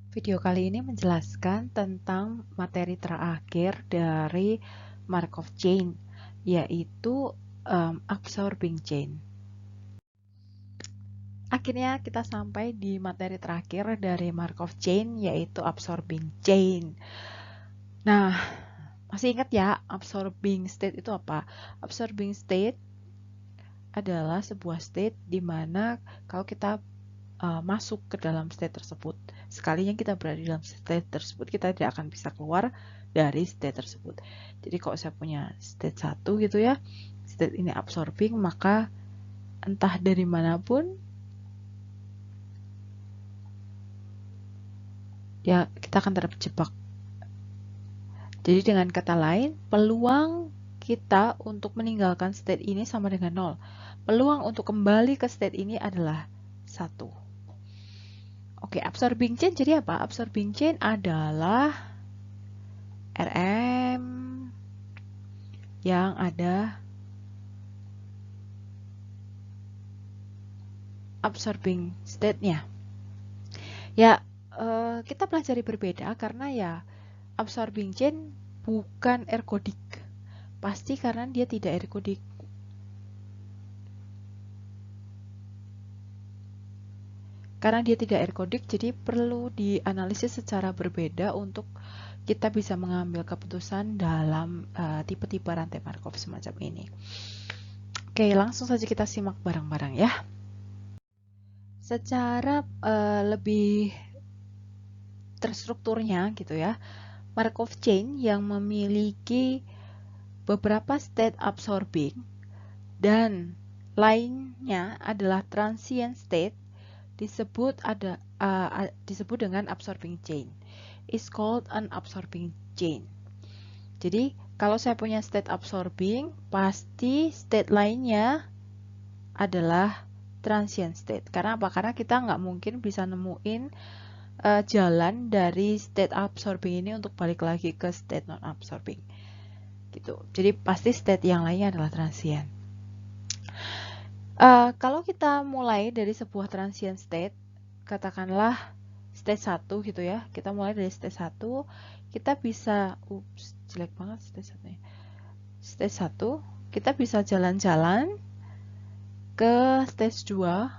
Video kali ini menjelaskan tentang materi terakhir dari Markov chain, yaitu absorbing chain. Akhirnya kita sampai di materi terakhir dari Markov chain, yaitu absorbing chain. Nah, masih ingat ya, absorbing state itu apa? Absorbing state adalah sebuah state di mana kalau kita masuk ke dalam state tersebut, sekalinya kita berada di dalam state tersebut, kita tidak akan bisa keluar dari state tersebut. Jadi kalau saya punya state 1 gitu ya, state ini absorbing, maka entah dari manapun ya kita akan terjebak. Jadi dengan kata lain, peluang kita untuk meninggalkan state ini sama dengan 0. Peluang untuk kembali ke state ini adalah 1. Oke, absorbing chain jadi apa? Absorbing chain adalah RM yang ada absorbing state-nya. Ya, kita pelajari berbeda karena ya absorbing chain bukan ergodik. Pasti karena dia tidak ergodik. Karena dia tidak ergodik, jadi perlu dianalisis secara berbeda untuk kita bisa mengambil keputusan dalam tipe-tipe rantai Markov semacam ini. Oke, langsung saja kita simak bareng-bareng ya. Secara lebih terstrukturnya gitu ya, Markov chain yang memiliki beberapa state absorbing dan lainnya adalah transient state disebut dengan absorbing chain. Is called an absorbing chain. Jadi kalau saya punya state absorbing, pasti state lainnya adalah transient state. Karena apa? Karena kita nggak mungkin bisa nemuin jalan dari state absorbing ini untuk balik lagi ke state non absorbing. Gitu. Jadi pasti state yang lainnya adalah transient. Kalau kita mulai dari sebuah transient state, katakanlah state 1 gitu ya. Kita mulai dari state 1, kita bisa jelek banget state 1-nya. Stage 1, kita bisa jalan-jalan ke stage 2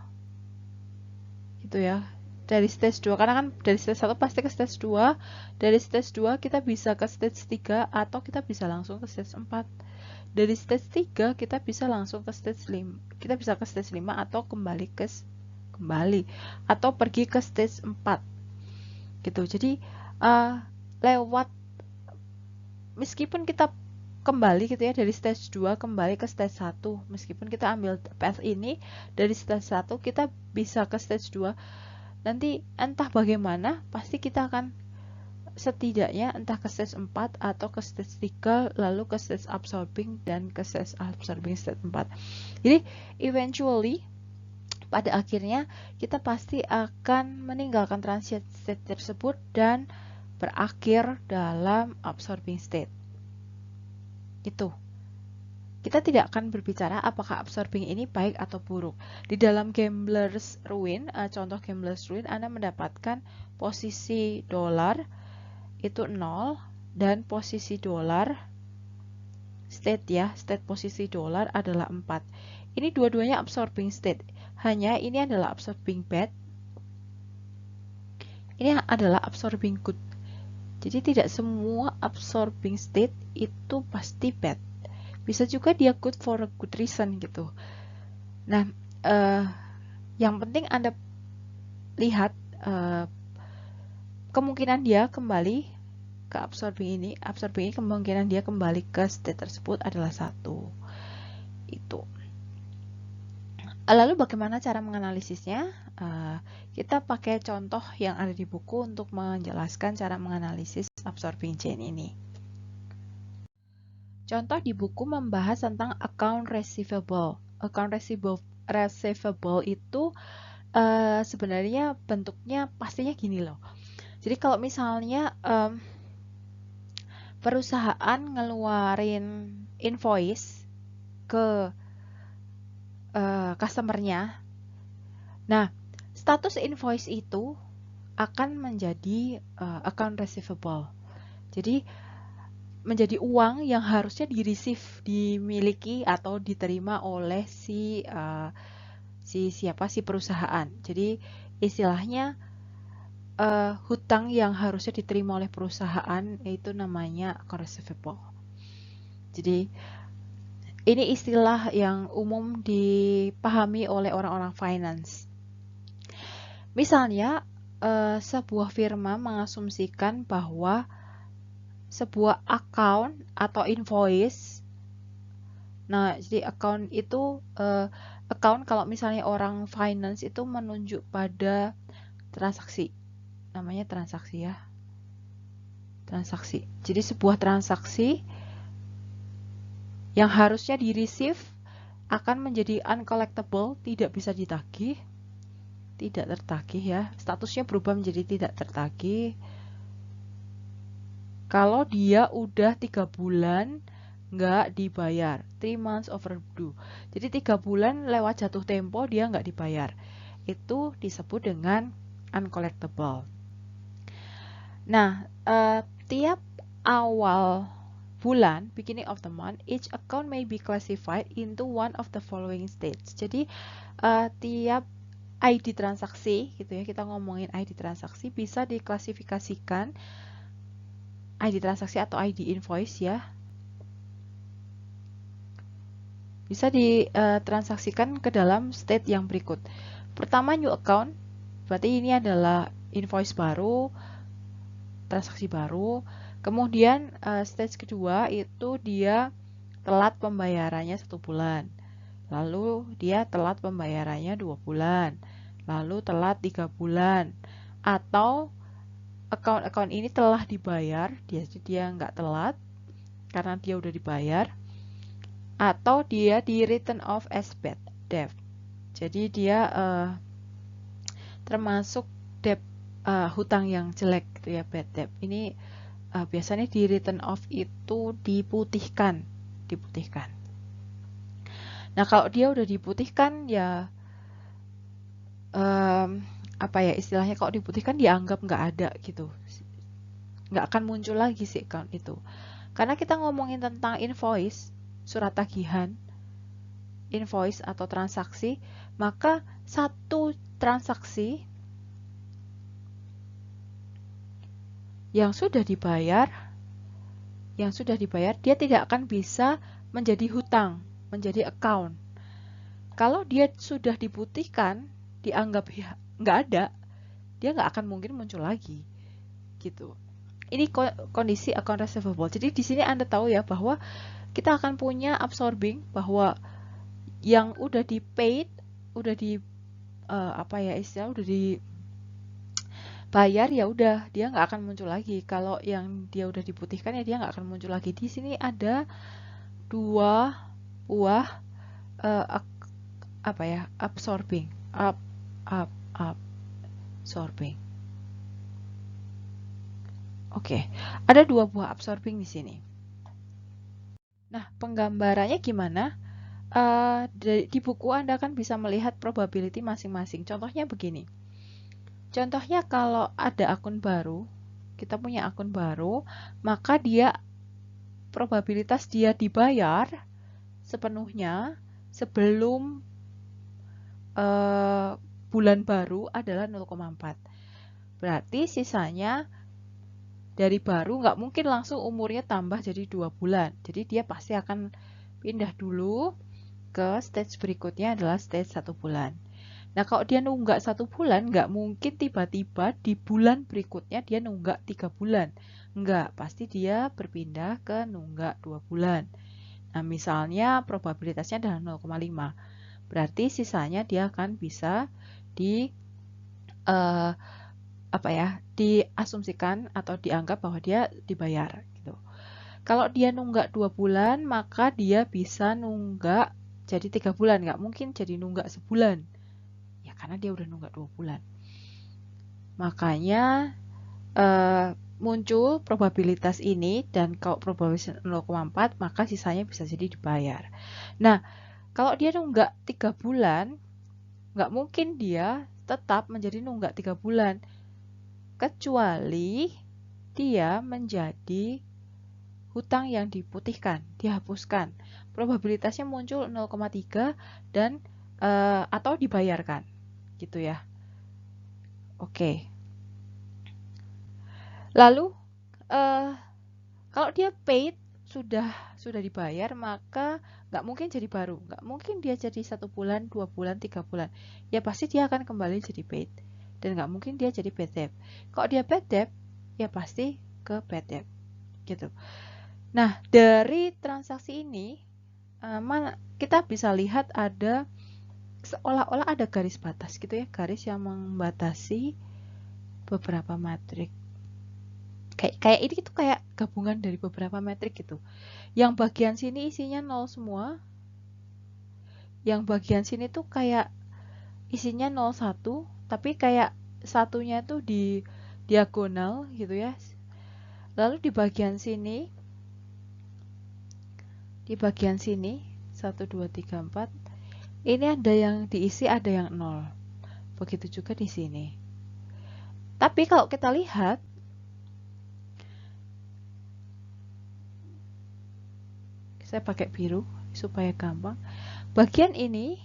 gitu ya. Dari stage 2, karena kan dari stage 1 pasti ke stage 2. Dari stage 2 kita bisa ke stage 3 atau kita bisa langsung ke stage 4. Dari stage 3 kita bisa langsung ke stage 5. Kita bisa ke stage 5 atau kembali atau pergi ke stage 4. Gitu. Jadi lewat meskipun kita kembali gitu ya dari stage 2 kembali ke stage 1, meskipun kita ambil path ini dari stage 1 kita bisa ke stage 2, nanti entah bagaimana pasti kita akan setidaknya entah ke stage 4 atau ke stage 3 lalu ke stage absorbing dan ke stage absorbing stage 4. Jadi eventually pada akhirnya kita pasti akan meninggalkan transient state tersebut dan berakhir dalam absorbing state. Itu. Kita tidak akan berbicara apakah absorbing ini baik atau buruk. Di dalam Gambler's Ruin, contoh Gambler's Ruin, Anda mendapatkan posisi dolar itu 0 dan posisi dolar state ya, state posisi dolar adalah 4. Ini dua-duanya absorbing state. Hanya ini adalah absorbing bad. Ini adalah absorbing good. Jadi tidak semua absorbing state itu pasti bad. Bisa juga dia good for a good reason gitu. Nah, yang penting Anda lihat kemungkinan dia kembali ke absorbing ini kemungkinan dia kembali ke state tersebut adalah 1. Itu. Lalu bagaimana cara menganalisisnya? Kita pakai contoh yang ada di buku untuk menjelaskan cara menganalisis absorbing chain ini. Contoh di buku membahas tentang account receivable. Account receivable itu sebenarnya bentuknya pastinya gini loh. Jadi kalau misalnya perusahaan ngeluarin invoice ke customernya, nah status invoice itu akan menjadi account receivable. Jadi menjadi uang yang harusnya di-receive, dimiliki atau diterima oleh si perusahaan. Jadi istilahnya hutang yang harusnya diterima oleh perusahaan itu namanya account receivable. Jadi ini istilah yang umum dipahami oleh orang-orang finance. Misalnya sebuah firma mengasumsikan bahwa sebuah account atau invoice. Nah, jadi account itu account kalau misalnya orang finance itu menunjuk pada transaksi. Namanya transaksi ya. Transaksi. Jadi sebuah transaksi yang harusnya di-receive akan menjadi uncollectible, tidak bisa ditagih. Tidak tertagih ya. Statusnya berubah menjadi tidak tertagih. Kalau dia udah 3 bulan nggak dibayar, 3 months overdue. Jadi 3 bulan lewat jatuh tempo dia nggak dibayar. Itu disebut dengan uncollectible. Nah, tiap awal bulan, beginning of the month, each account may be classified into one of the following states. Jadi tiap ID transaksi gitu ya, kita ngomongin ID transaksi bisa diklasifikasikan ID transaksi atau ID invoice ya. Bisa ditransaksikan ke dalam state yang berikut. Pertama, new account. Berarti ini adalah invoice baru, transaksi baru. Kemudian stage kedua itu dia telat pembayarannya 1 bulan. Lalu dia telat pembayarannya 2 bulan. Lalu telat 3 bulan. Atau account ini telah dibayar, dia nggak telat karena dia udah dibayar, atau dia di written off as bad debt. Jadi dia termasuk debt hutang yang jelek gitu ya, bad debt. Ini biasanya di written off itu diputihkan. Nah, kalau dia udah diputihkan ya istilahnya kalau diputihkan dianggap nggak ada gitu, nggak akan muncul lagi si account itu. Karena kita ngomongin tentang invoice, surat tagihan, invoice atau transaksi, maka satu transaksi yang sudah dibayar dia tidak akan bisa menjadi hutang, menjadi account. Kalau dia sudah diputihkan, dianggap ya nggak ada, dia nggak akan mungkin muncul lagi gitu. Ini kondisi account receivable. Jadi di sini Anda tahu ya bahwa kita akan punya absorbing, bahwa yang udah di paid, udah di udah dibayar ya udah, dia nggak akan muncul lagi. Kalau yang dia udah diputihkan ya dia nggak akan muncul lagi. Di sini ada dua buah absorbing, absorbing. Oke, ada dua buah absorbing di sini. Nah, penggambarannya gimana? Di buku Anda kan bisa melihat probability masing-masing. Contohnya begini. Contohnya kalau ada akun baru, kita punya akun baru, maka probabilitas dia dibayar sepenuhnya sebelum bulan baru adalah 0,4. Berarti sisanya dari baru nggak mungkin langsung umurnya tambah jadi 2 bulan. Jadi dia pasti akan pindah dulu ke stage berikutnya adalah stage 1 bulan. Nah, kalau dia nunggak 1 bulan, nggak mungkin tiba-tiba di bulan berikutnya dia nunggak 3 bulan. Nggak, pasti dia berpindah ke nunggak 2 bulan. Nah, misalnya probabilitasnya adalah 0,5. Berarti sisanya dia akan bisa diasumsikan atau dianggap bahwa dia dibayar gitu. Kalau dia nunggak 2 bulan, maka dia bisa nunggak jadi 3 bulan, nggak mungkin jadi nunggak sebulan. Ya karena dia udah nunggak 2 bulan. Makanya muncul probabilitas ini, dan kalau probabilitas 0,4 maka sisanya bisa jadi dibayar. Nah, kalau dia nunggak 3 bulan, nggak mungkin dia tetap menjadi nunggak 3 bulan. kecuali dia menjadi hutang yang diputihkan, dihapuskan. Probabilitasnya muncul 0,3 dan atau dibayarkan, gitu ya. Oke. Lalu kalau dia paid sudah dibayar, maka nggak mungkin jadi baru, nggak mungkin dia jadi 1 bulan, 2 bulan, 3 bulan. Ya pasti dia akan kembali jadi paid dan nggak mungkin dia jadi bad debt. Kalau dia bad debt, ya pasti ke bad debt, gitu. Nah, dari transaksi ini kita bisa lihat ada seolah-olah ada garis batas gitu ya, garis yang membatasi beberapa metrik. Kayak ini tuh kayak gabungan dari beberapa metrik gitu. Yang bagian sini isinya 0 semua. Yang bagian sini tuh kayak isinya 01, tapi kayak satunya tuh di diagonal gitu ya. Lalu di bagian sini 1, 2, 3, 4, ini ada yang diisi, ada yang 0. Begitu juga di sini. Tapi kalau kita lihat, saya pakai biru supaya gampang. Bagian ini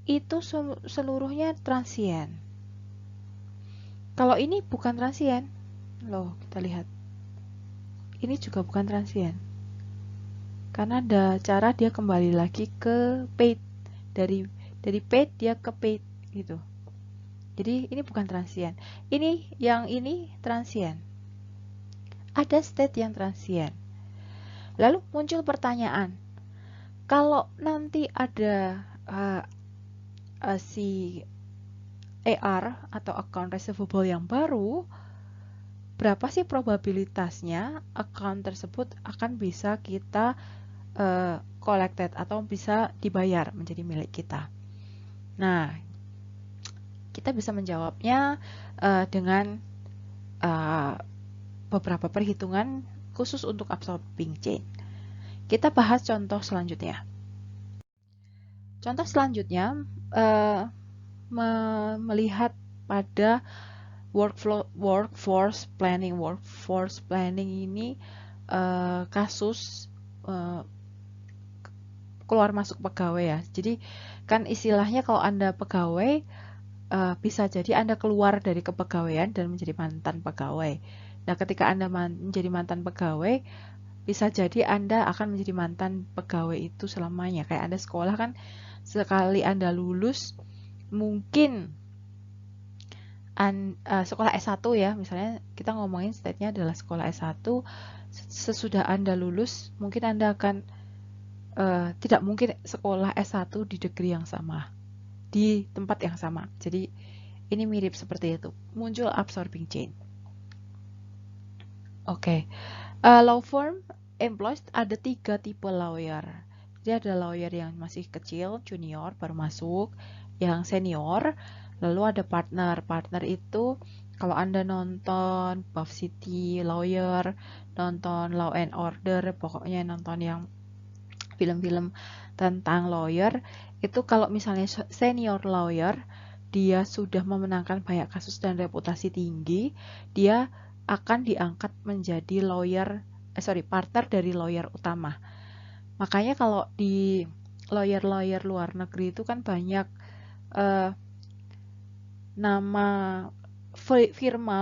itu seluruhnya transien. Kalau ini bukan transien. Loh, kita lihat. Ini juga bukan transien. Karena ada cara dia kembali lagi ke paid. Dari paid dia ke paid gitu. Jadi ini bukan transien. Yang ini transien. Ada state yang transien. Lalu muncul pertanyaan, kalau nanti ada si AR atau account receivable yang baru, berapa sih probabilitasnya account tersebut akan bisa kita collected atau bisa dibayar menjadi milik kita? Nah, kita bisa menjawabnya dengan beberapa perhitungan khusus untuk absorbing chain. Kita bahas contoh selanjutnya. Contoh selanjutnya melihat pada workforce planning. Workforce planning ini kasus keluar masuk pegawai ya. Jadi kan istilahnya kalau Anda pegawai, bisa jadi Anda keluar dari kepegawaian dan menjadi mantan pegawai. Nah, ketika Anda menjadi mantan pegawai, bisa jadi Anda akan menjadi mantan pegawai itu selamanya. Kayak Anda sekolah kan, sekali Anda lulus, mungkin sekolah S1 ya, misalnya kita ngomongin state-nya adalah sekolah S1, sesudah Anda lulus, mungkin Anda akan tidak mungkin sekolah S1 di degree yang sama, di tempat yang sama. Jadi ini mirip seperti itu, muncul absorbing chain. Oke. Law firm employs ada 3 tipe lawyer. Jadi ada lawyer yang masih kecil, junior, baru masuk, yang senior, lalu ada partner. Partner itu kalau Anda nonton Buff City Lawyer, nonton Law and Order, pokoknya nonton yang film-film tentang lawyer, itu kalau misalnya senior lawyer, dia sudah memenangkan banyak kasus dan reputasi tinggi, dia akan diangkat menjadi partner dari lawyer utama. Makanya kalau di lawyer-lawyer luar negeri itu kan banyak nama firma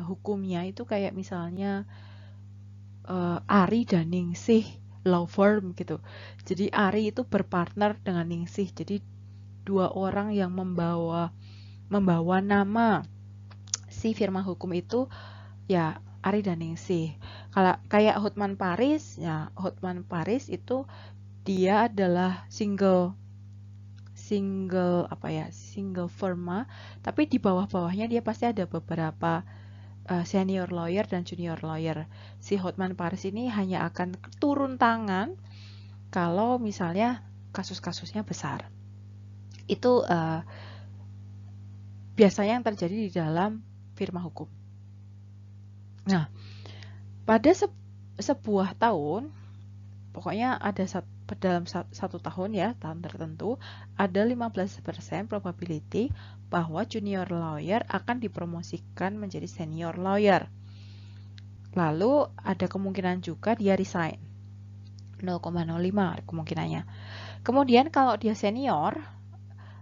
hukumnya itu kayak misalnya Ari dan Ningsih law firm gitu. Jadi Ari itu berpartner dengan Ningsih. Jadi 2 orang yang membawa nama si firma hukum itu ya Ari dan Ningsih. Kalau kayak Hotman Paris, ya Hotman Paris itu dia adalah single firma, tapi di bawah-bawahnya dia pasti ada beberapa senior lawyer dan junior lawyer. Si Hotman Paris ini hanya akan turun tangan kalau misalnya kasus-kasusnya besar. Itu biasanya yang terjadi di dalam firma hukum. Nah, pada sebuah tahun, pokoknya dalam satu tahun ya, tahun tertentu, ada 15% probability bahwa junior lawyer akan dipromosikan menjadi senior lawyer. Lalu ada kemungkinan juga dia resign. 0,05 kemungkinannya. Kemudian kalau dia senior,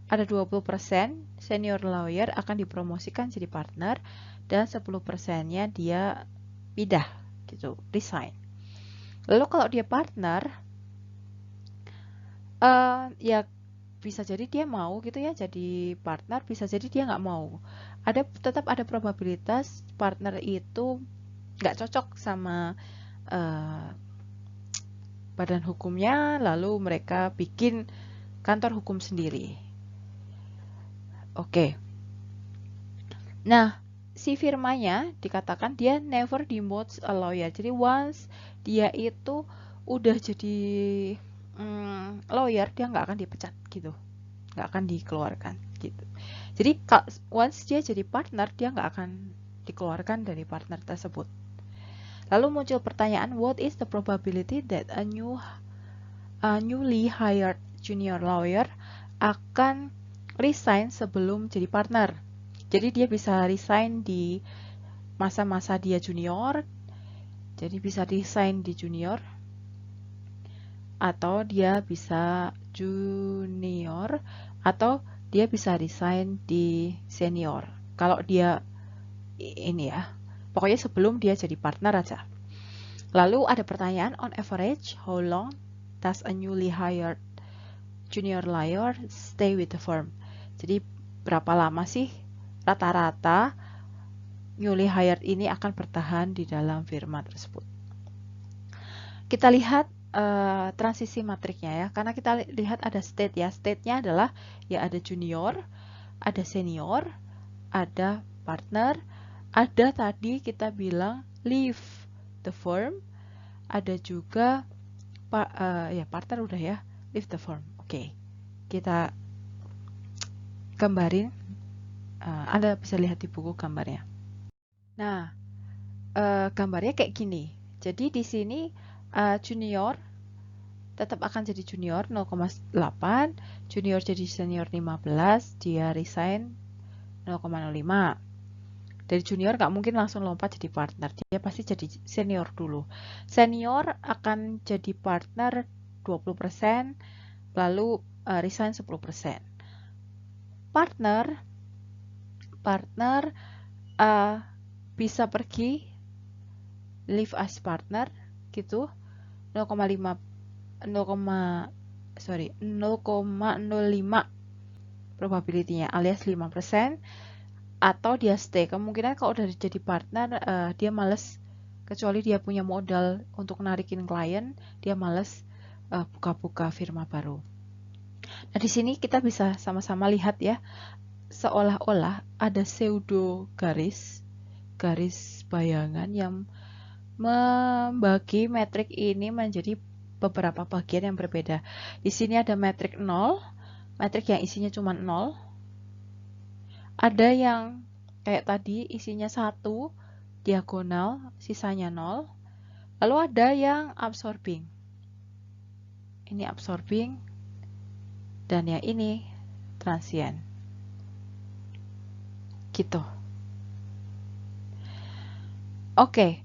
ada 20% senior lawyer akan dipromosikan jadi partner dan 10%-nya dia pindah gitu, resign. Lalu kalau dia partner, ya bisa jadi dia mau gitu ya jadi partner, bisa jadi dia nggak mau. Tetap ada probabilitas partner itu nggak cocok sama badan hukumnya, lalu mereka bikin kantor hukum sendiri. Oke. Nah, si firmanya dikatakan dia never demotes a lawyer. Jadi once dia itu udah jadi lawyer, dia nggak akan dipecat gitu, nggak akan dikeluarkan gitu. Jadi once dia jadi partner, dia nggak akan dikeluarkan dari partner tersebut. Lalu muncul pertanyaan, what is the probability that a newly hired junior lawyer akan resign sebelum jadi partner? Jadi dia bisa resign di masa-masa dia junior, jadi bisa resign di junior, atau dia bisa junior, atau dia bisa resign di senior. Kalau dia ini ya, pokoknya sebelum dia jadi partner aja. Lalu ada pertanyaan, on average, how long does a newly hired junior lawyer stay with the firm? Jadi berapa lama sih rata-rata newly hired ini akan bertahan di dalam firma tersebut? Kita lihat transisi matriknya ya, karena kita lihat ada state ya. State-nya adalah ya ada junior, ada senior, ada partner, ada tadi kita bilang leave the firm, ada juga ya partner udah ya, leave the firm. Oke, kita gambarin, Anda bisa lihat di buku gambarnya. Nah, gambarnya kayak gini. Jadi di sini junior tetap akan jadi junior 0,8, junior jadi senior 15, dia resign 0,05. Dari junior nggak mungkin langsung lompat jadi partner, dia pasti jadi senior dulu. Senior akan jadi partner 20%, lalu resign 10%. Partner bisa pergi leave as partner gitu, 0,05 probability-nya alias 5%, atau dia stay. Kemungkinan kalau udah jadi partner dia males, kecuali dia punya modal untuk narikin klien, dia males buka-buka firma baru. Nah, di sini kita bisa sama-sama lihat ya, seolah-olah ada pseudo garis bayangan yang membagi metrik ini menjadi beberapa bagian yang berbeda. Di sini ada metrik 0, metrik yang isinya cuma 0. Ada yang kayak tadi isinya 1 diagonal, sisanya 0. Lalu ada yang absorbing. Ini absorbing dan yang ini transient. Gitu. Oke.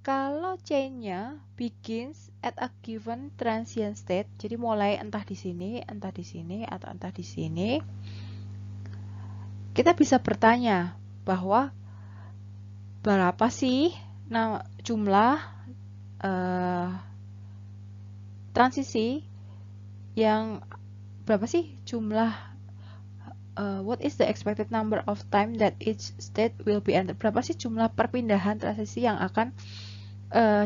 Kalau chain-nya begins at a given transient state, jadi mulai entah di sini, atau entah di sini, kita bisa bertanya bahwa berapa sih jumlah transisi yang what is the expected number of time that each state will be entered? Berapa sih jumlah perpindahan transisi yang akan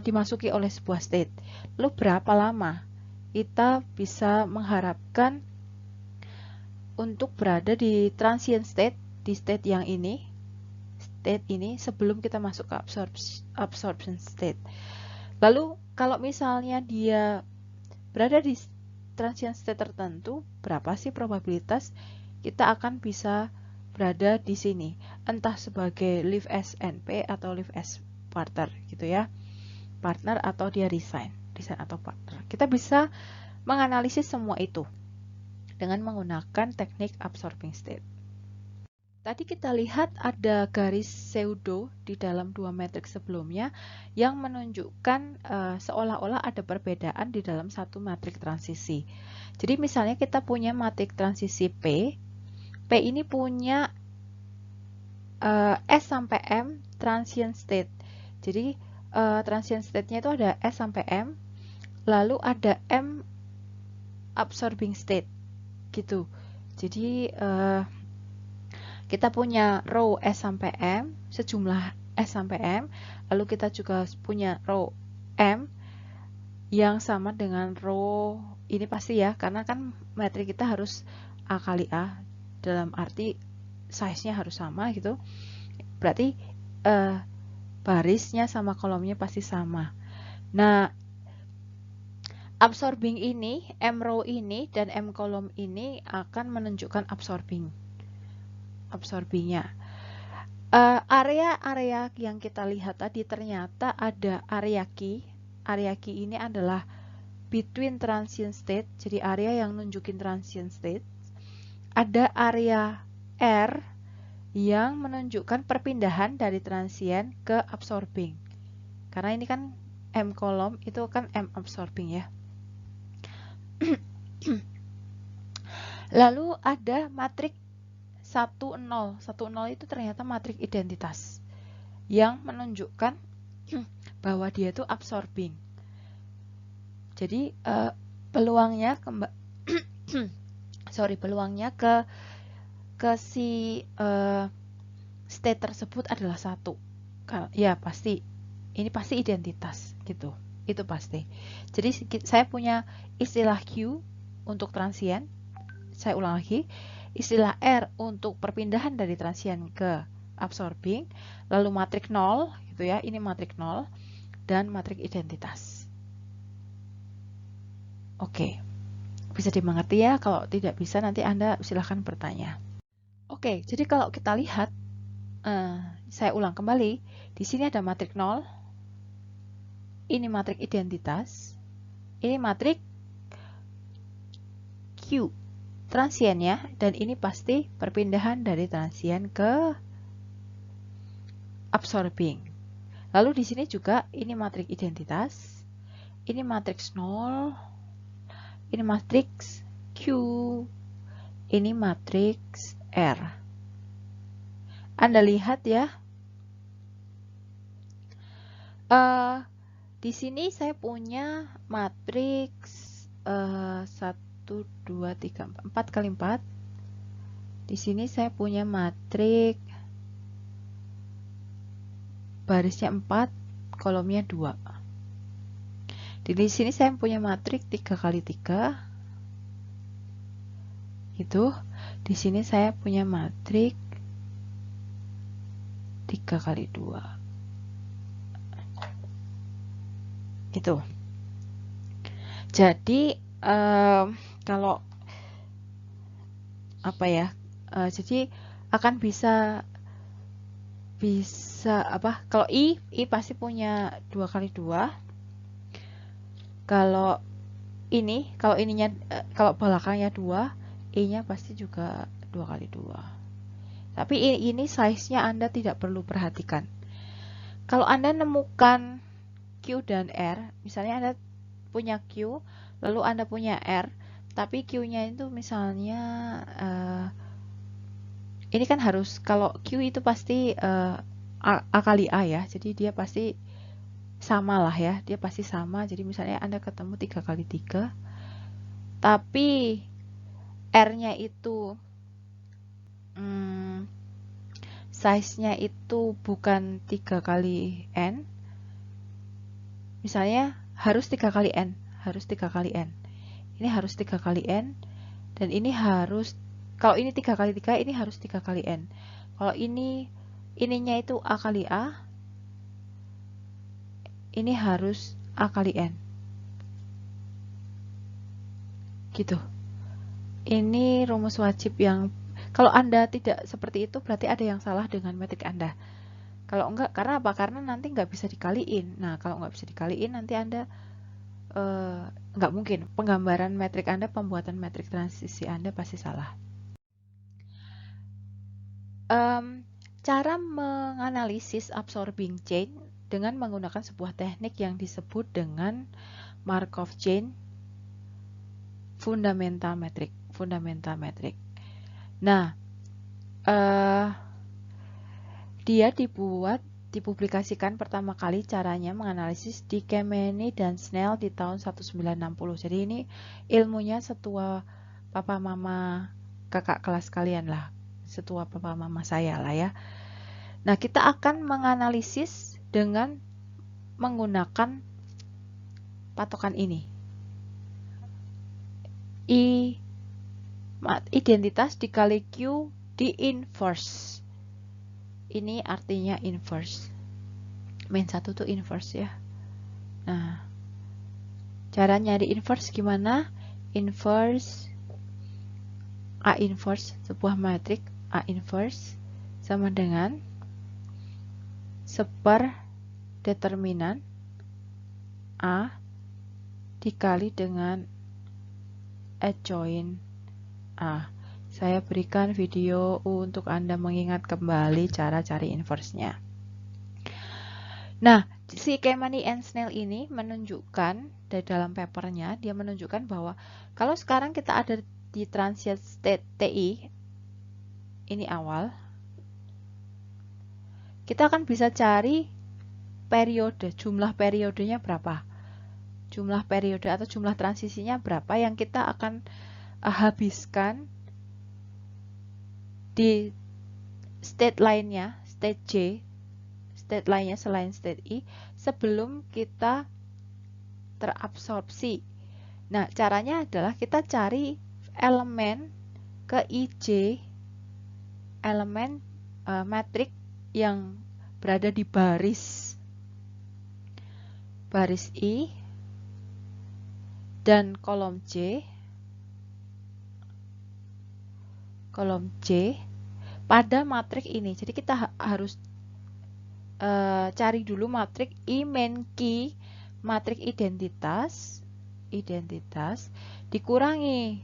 dimasuki oleh sebuah state? Lalu berapa lama kita bisa mengharapkan untuk berada di transient state, di state yang ini, sebelum kita masuk ke absorption state? Lalu kalau misalnya dia berada di transient state tertentu, berapa sih probabilitas kita akan bisa berada di sini, entah sebagai leave as NP atau leave as partner gitu ya, partner atau dia resign design atau partner. Kita bisa menganalisis semua itu dengan menggunakan teknik absorbing state. Tadi kita lihat ada garis pseudo di dalam dua matriks sebelumnya yang menunjukkan seolah-olah ada perbedaan di dalam satu matriks transisi. Jadi misalnya kita punya matriks transisi P ini punya S sampai M transient state. Jadi transient state-nya itu ada S sampai M, lalu ada M absorbing state gitu. Jadi kita punya row S sampai M, sejumlah S sampai M, lalu kita juga punya row M yang sama dengan row ini pasti ya, karena kan metrik kita harus A kali A, dalam arti size-nya harus sama gitu. Berarti barisnya sama kolomnya pasti sama. Nah, absorbing ini, M row ini dan M kolom ini akan menunjukkan absorbingnya. Area-area yang kita lihat tadi ternyata ada area key. Area key ini adalah between transient state, jadi area yang nunjukin transient state. Ada area R yang menunjukkan perpindahan dari transient ke absorbing. Karena ini kan M kolom, itu kan M absorbing ya. Lalu ada matriks 10. 10 itu ternyata matriks identitas yang menunjukkan bahwa dia itu absorbing. Jadi peluangnya peluangnya ke si state tersebut adalah 1. Ya pasti ini pasti identitas gitu. Itu pasti. Jadi saya punya istilah Q untuk transient. Saya ulang lagi. Istilah R untuk perpindahan dari transient ke absorbing, lalu matriks 0 gitu ya, ini matriks 0 dan matriks identitas. Oke. Bisa dimengerti ya, kalau tidak bisa nanti Anda silahkan bertanya. Oke, jadi kalau kita lihat saya ulang kembali, di sini ada matriks 0. Ini matriks identitas. Ini matriks Q transient ya, dan ini pasti perpindahan dari transient ke absorbing. Lalu di sini juga ini matriks identitas, ini matriks 0, ini matriks Q, ini matriks R. Anda lihat ya, di sini saya punya matriks 1, 2, 3, 4 kali 4. Di sini saya punya matriks barisnya 4, kolomnya 2. Di sini saya punya matriks 3 kali 3. Gitu. Di sini saya punya matriks 3 kali 2. Gitu. Jadi kalau apa ya, jadi akan bisa kalau I pasti punya 2 kali 2. Kalau ininya kalau belakangnya 2, I-nya pasti juga 2 kali 2. Tapi ini size-nya Anda tidak perlu perhatikan. Kalau Anda nemukan Q dan R, misalnya Anda punya Q, lalu Anda punya R, tapi Q-nya itu misalnya ini kan harus, kalau Q itu pasti A kali A ya, jadi dia pasti sama lah ya, dia pasti sama. Jadi misalnya Anda ketemu 3 kali 3, tapi R-nya itu size-nya itu bukan 3 kali N, misalnya harus 3 kali N, ini harus 3 kali N, dan ini harus, kalau ini 3 kali 3, ini harus 3 kali N. Kalau ininya itu A kali A, ini harus A kali N. Gitu. Ini rumus wajib yang, kalau Anda tidak seperti itu, berarti ada yang salah dengan metrik Anda. Kalau enggak, karena apa? Karena nanti nggak bisa dikaliin. Nah, kalau nggak bisa dikaliin, nanti Anda nggak mungkin. Penggambaran metrik Anda, pembuatan metrik transisi Anda pasti salah. Cara menganalisis absorbing chain dengan menggunakan sebuah teknik yang disebut dengan Markov chain fundamental metric. Nah, dia dipublikasikan pertama kali caranya menganalisis di Kemeny dan Snell di tahun 1960. Jadi ini ilmunya setua papa mama kakak kelas kalian lah, setua papa mama saya lah ya. Nah, kita akan menganalisis dengan menggunakan patokan ini. Identitas dikali Q di inverse. Ini artinya inverse. Main 1 tuh inverse ya. Nah, cara nyari inverse gimana? Inverse A inverse, sebuah metrik A inverse sama dengan seper determinan A dikali dengan adjoint A. Saya berikan video untuk Anda mengingat kembali cara cari inverse-nya. Nah, si Kemeny and Snell ini menunjukkan, dari dalam papernya, dia menunjukkan bahwa kalau sekarang kita ada di transient state TI, ini awal, kita akan bisa cari periode, jumlah periodenya berapa. Jumlah periode atau jumlah transisinya berapa yang kita akan habiskan di state lainnya, state J, state lainnya selain state I, sebelum kita terabsorpsi. Nah, caranya adalah kita cari elemen ke IJ, elemen metrik yang berada di baris I dan kolom J pada matrik ini. Jadi kita harus cari dulu matrik I main key, matrik identitas dikurangi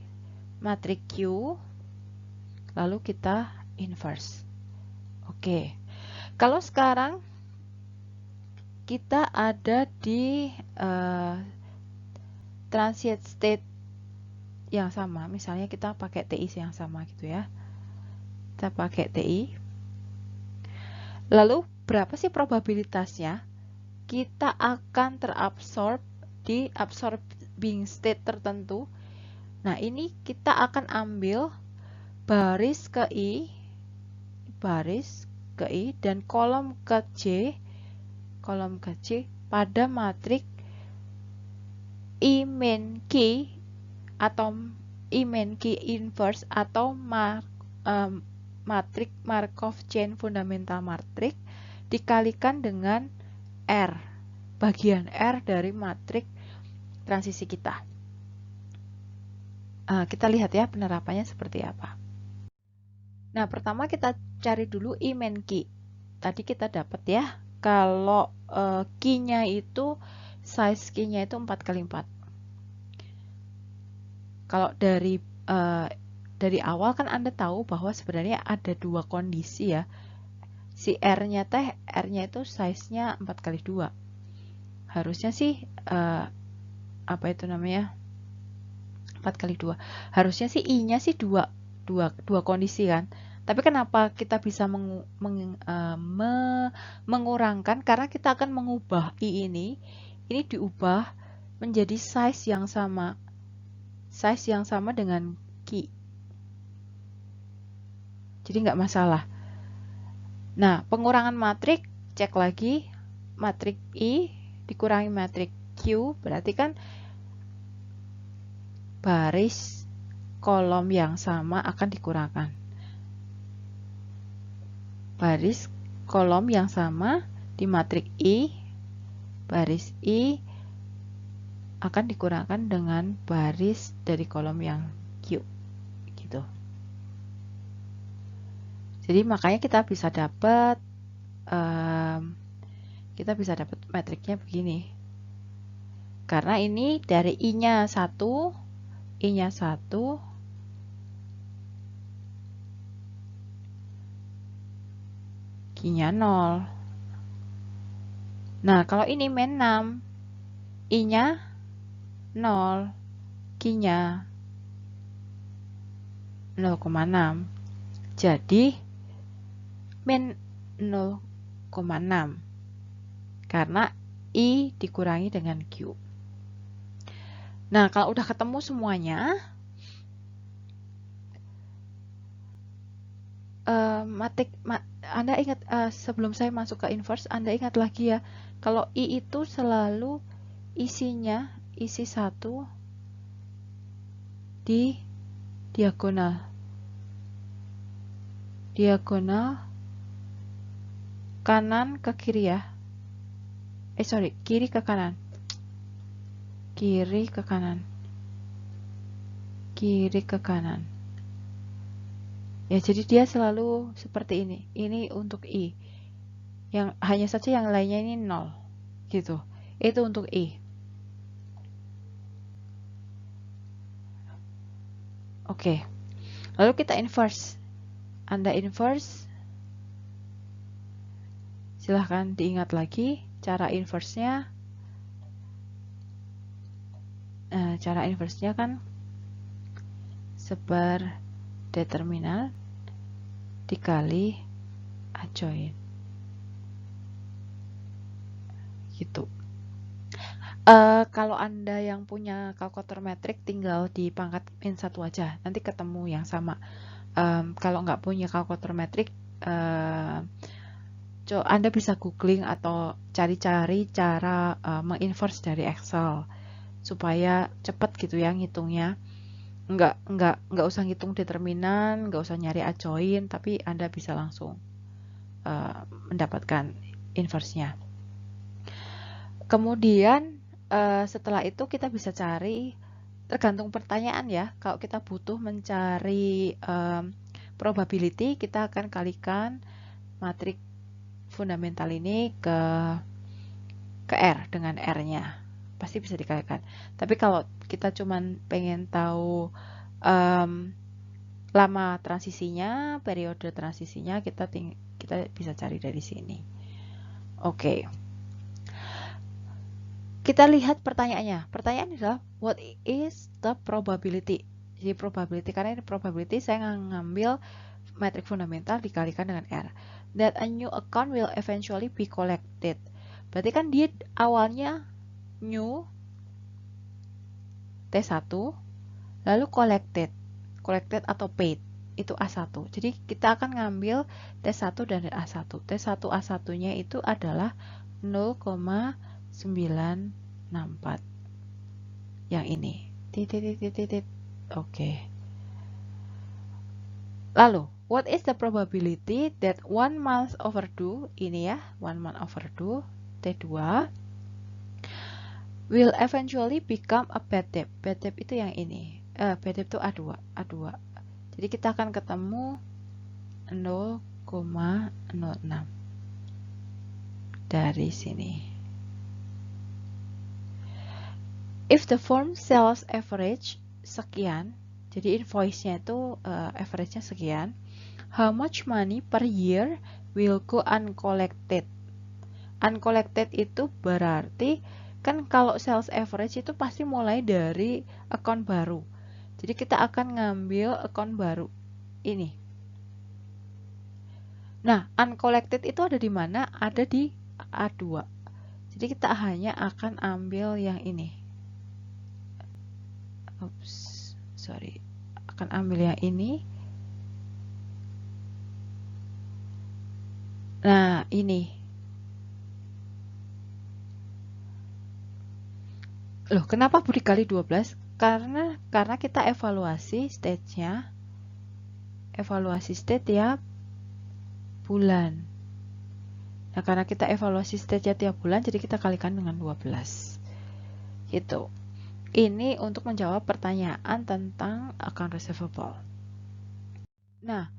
matrik Q, lalu kita inverse. Oke. Kalau sekarang kita ada di transient state yang sama, misalnya kita pakai TI yang sama gitu ya. Kita pakai TI. Lalu berapa sih probabilitasnya kita akan terabsorb di absorbing state tertentu? Nah, ini kita akan ambil baris ke I dan kolom ke J pada matrik I main key atau I main key inverse atau matrik Markov chain fundamental matrix dikalikan dengan R, bagian R dari matrik transisi kita. Kita lihat ya penerapannya seperti apa. Nah, pertama kita cari dulu I main key. Tadi kita dapat ya, kalau key-nya itu size key-nya itu 4x4. Kalau dari awal kan Anda tahu bahwa sebenarnya ada dua kondisi ya. Si R-nya itu size-nya 4x2. Harusnya sih apa itu namanya? 4x2. Harusnya sih I-nya sih dua kondisi kan. Tapi kenapa kita bisa mengurangkan? Karena kita akan mengubah I ini diubah menjadi size yang sama dengan key. Jadi nggak masalah. Nah, pengurangan matrik, cek lagi matrik I dikurangi matrik Q, berarti kan baris kolom yang sama akan dikurangkan. Baris kolom yang sama di matrik I, baris I akan dikurangkan dengan baris dari kolom yang Q gitu. Jadi makanya kita bisa dapat metriknya begini. Karena ini dari I-nya 1, I-nya 1, Q-nya 0. Nah, kalau ini min 6, I-nya 0, Q-nya 0,6. Jadi, min 0,6. Karena I dikurangi dengan Q. Nah, kalau udah ketemu semuanya, Anda ingat sebelum saya masuk ke inverse, Anda ingat lagi ya, kalau I itu selalu isinya, isi 1 di diagonal. Diagonal kanan ke kiri ya. Kiri ke kanan. Kiri ke kanan. Kiri ke kanan. Ya, jadi dia selalu seperti ini. Ini untuk I. Yang hanya saja yang lainnya ini 0. Gitu. Itu untuk I. Oke. Lalu kita inverse. Anda inverse. Silahkan diingat lagi cara inverse-nya. Cara inverse-nya kan sebar determinan dikali adjoint. Gitu. Kalau Anda yang punya kalkulator metrik, tinggal dipangkat min 1 aja. Nanti ketemu yang sama. Kalau nggak punya kalkulator metrik, Anda bisa googling atau cari-cari cara menginverse dari Excel supaya cepat gitu ya ngitungnya. Nggak usah ngitung determinan, nggak usah nyari adjoint, tapi Anda bisa langsung mendapatkan inverse-nya. Kemudian setelah itu kita bisa cari, tergantung pertanyaan ya. Kalau kita butuh mencari probability, kita akan kalikan matrik fundamental ini ke R dengan R-nya. Pasti bisa dikalikan. Tapi kalau kita cuman pengen tahu lama transisinya, periode transisinya, kita bisa cari dari sini. Oke. Kita lihat pertanyaannya. Pertanyaannya adalah what is the probability? Jadi probability, karena ini probability saya ngambil metrik fundamental dikalikan dengan R. That a new account will eventually be collected. Berarti kan dia awalnya new T1 lalu collected atau paid itu A1. Jadi kita akan ngambil T1 dan A1. T1 A1-nya itu adalah 0,964. Yang ini. Oke. Lalu, what is the probability that 1 month overdue, ini ya, 1 month overdue, T2, will eventually become a bad debt. Bad debt itu yang ini. Bad debt itu A2. Jadi kita akan ketemu 0,06 dari sini. If the firm sales average sekian, jadi invoice-nya itu average-nya sekian, how much money per year will go uncollected? Uncollected itu berarti kan kalau sales average itu pasti mulai dari account baru. Jadi kita akan ngambil account baru ini. Nah, uncollected itu ada di mana? Ada di A2. Jadi kita hanya akan ambil yang ini. Akan ambil yang ini. Nah, ini. Loh, kenapa dikali 12? Karena kita evaluasi stage-nya. Evaluasi state tiap bulan. Nah, karena kita evaluasi stage-nya tiap bulan, jadi kita kalikan dengan 12. Gitu. Ini untuk menjawab pertanyaan tentang account receivable. Nah,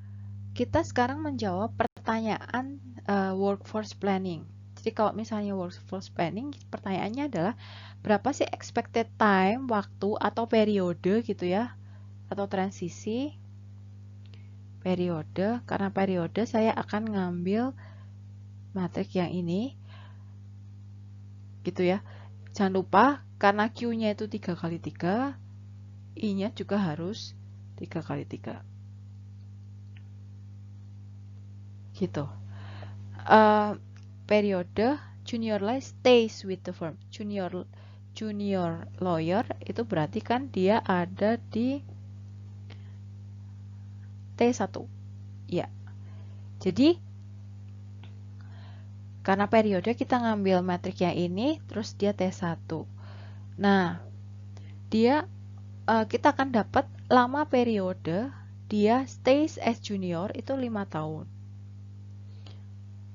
kita sekarang menjawab pertanyaan workforce planning. Jadi Jadi kalau misalnya workforce planning, pertanyaannya adalah berapa sih expected time, waktu atau periode gitu ya, atau transisi periode. Karena periode saya akan ngambil matrik yang ini gitu ya. Jangan lupa karena Q-nya itu 3 kali 3, I-nya juga harus 3 kali 3 gitu. Periode junior lawyer stays with the firm. Junior lawyer itu berarti kan dia ada di T1 ya. Jadi karena periode kita ngambil matrik yang ini, terus dia T1. Nah, dia kita akan dapat lama periode dia stays as junior itu 5 tahun.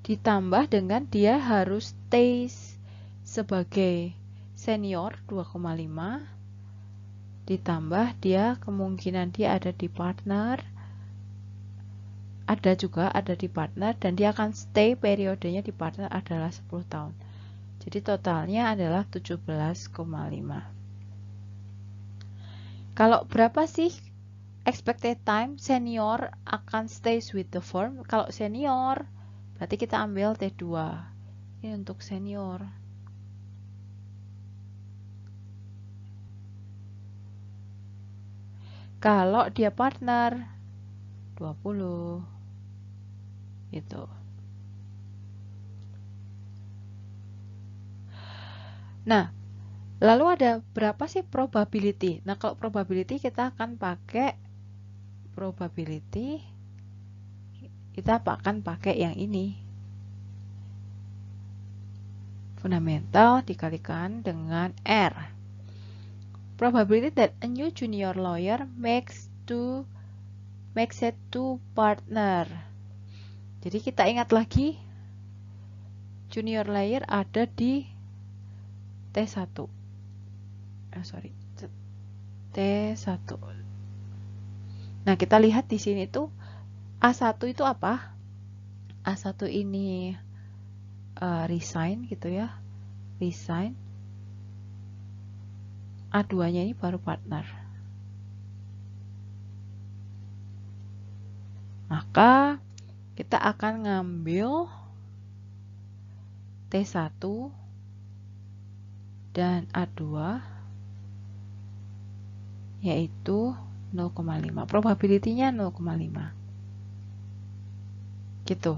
Ditambah dengan dia harus stays sebagai senior 2,5. Ditambah dia kemungkinan dia ada di partner. Ada di partner dan dia akan stay periodenya di partner adalah 10 tahun. Jadi totalnya adalah 17,5. Kalau berapa sih expected time senior akan stays with the firm? Kalau senior berarti kita ambil T2. Ini untuk senior. Kalau dia partner 20 gitu. Nah, lalu ada berapa sih probability? Nah, kalau probability kita akan pakai yang ini. Fundamental dikalikan dengan R. Probability that a new junior lawyer makes it to partner. Jadi kita ingat lagi junior lawyer ada di T1. T1. Nah, kita lihat di sini tuh A1 itu apa? A1 ini resign gitu ya. Resign. A2-nya ini baru partner. Maka kita akan ngambil T1 dan A2 yaitu 0,5. Probability-nya 0,5. Gitu.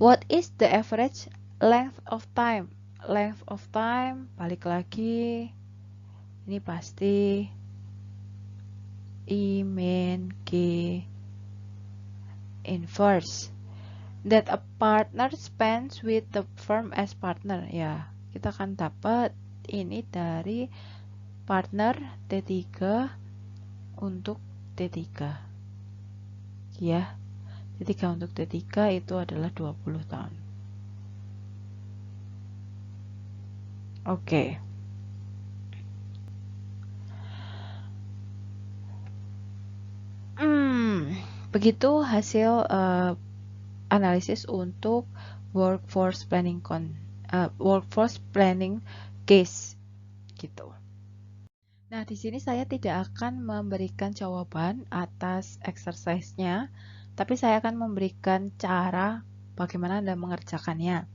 What is the average length of time? Length of time, balik lagi. Ini pasti I min G inverse. That a partner spends with the firm as partner. Ya, kita akan dapat ini dari partner T3 untuk T3. Ya, T3 untuk T3 itu adalah 20 tahun. Oke. Begitu hasil analisis untuk workforce planning case gitu. Nah, di sini saya tidak akan memberikan jawaban atas exercise-nya, tapi saya akan memberikan cara bagaimana Anda mengerjakannya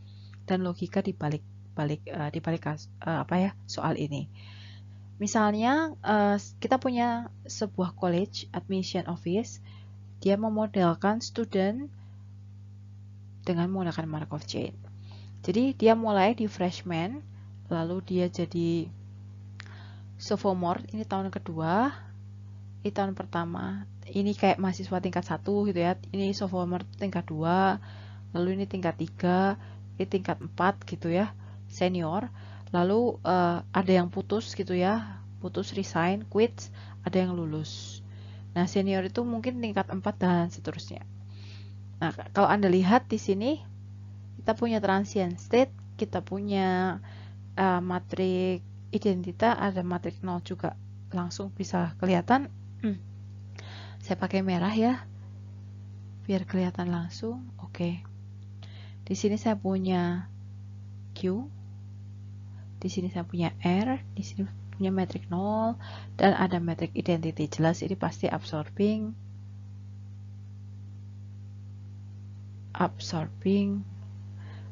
dan logika di balik soal ini. Misalnya kita punya sebuah college admission office, dia memodelkan student dengan menggunakan Markov chain. Jadi dia mulai di freshman, lalu dia jadi sophomore, ini tahun kedua, ini tahun pertama, ini kayak mahasiswa tingkat 1 gitu ya, ini sophomore tingkat 2, lalu ini tingkat 3, ini tingkat 4 gitu ya, senior. Lalu ada yang putus gitu ya, putus, resign, quits, ada yang lulus. Nah, senior itu mungkin tingkat 4 dan seterusnya. Nah, kalau Anda lihat di sini, kita punya transient state, kita punya matrik identitas, ada matrik 0 juga. Langsung bisa kelihatan. Saya pakai merah ya, biar kelihatan langsung. Oke. Di sini saya punya Q, di sini saya punya R, di sini punya metrik 0, dan ada metrik identity. Jelas ini pasti absorbing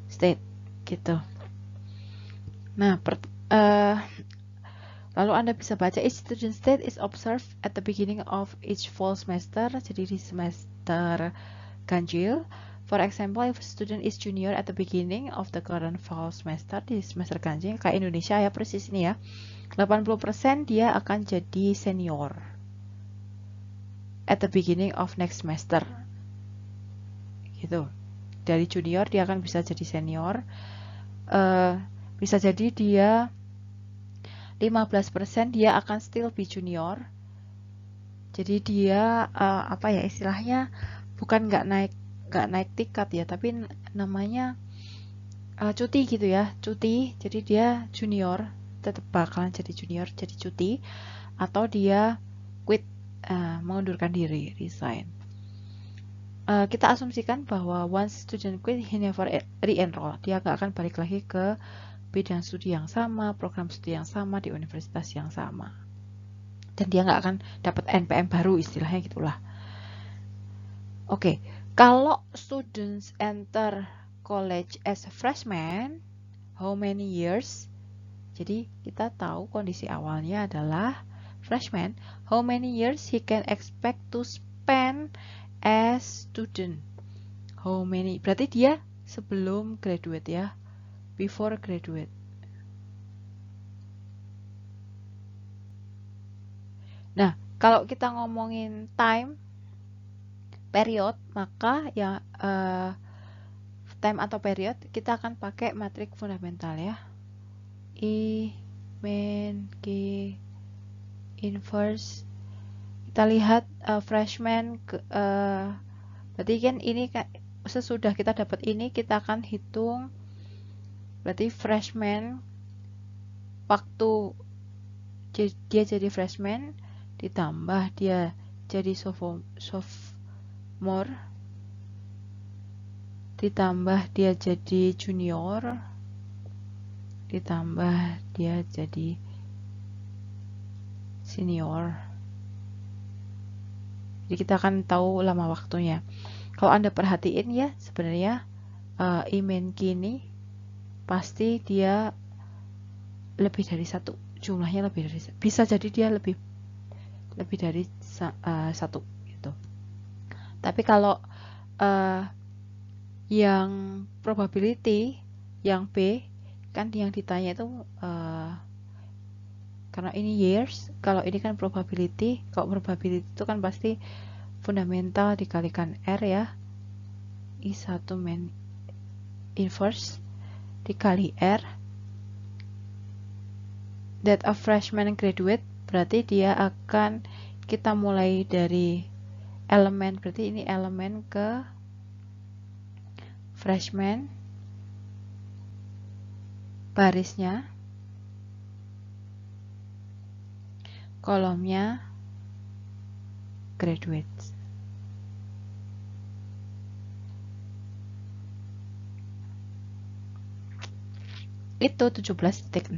state gitu. Nah, lalu Anda bisa baca each student state is observed at the beginning of each fall semester. Jadi di semester ganjil. For example, if a student is junior at the beginning of the current fall semester, di semester ganjil kayak Indonesia ya, persis ini ya. 80% dia akan jadi senior at the beginning of next semester. Gitu. Dari junior dia akan bisa jadi senior. Bisa jadi dia 15% dia akan still be junior. Jadi dia apa ya istilahnya, bukan nggak naik tingkat ya, tapi namanya cuti gitu ya, cuti. Jadi dia junior, tetap bakalan jadi junior, jadi cuti, atau dia quit, mengundurkan diri, resign. Kita asumsikan bahwa once student quit, he never re-enroll. Dia nggak akan balik lagi ke bidang studi yang sama, program studi yang sama, di universitas yang sama. Dan dia nggak akan dapat NPM baru, istilahnya gitulah. Oke, kalau students enter college as a freshman, how many years? Jadi kita tahu kondisi awalnya adalah freshman. How many years he can expect to spend as student? How many? Berarti dia sebelum graduate ya, before graduate. Nah, kalau kita ngomongin time period, maka ya time atau period kita akan pakai matrik fundamental ya. I min G inverse. Kita lihat freshman berarti kan ini sesudah kita dapat ini kita akan hitung berarti freshman waktu dia jadi freshman ditambah dia jadi sophomore ditambah dia jadi junior ditambah dia jadi senior. Jadi kita akan tahu lama waktunya. Kalau Anda perhatiin ya, sebenarnya Imen kini pasti dia lebih dari satu, jumlahnya lebih dari satu. Bisa jadi dia lebih dari satu gitu. Tapi kalau yang probability yang B kan yang ditanya itu karena ini years, kalau ini kan probability. Kalau probability itu kan pasti fundamental dikalikan R ya, I1 min inverse dikali R, that a freshman graduate, berarti dia akan, kita mulai dari elemen, berarti ini elemen ke freshman, barisnya, kolomnya graduates. Itu 17.6.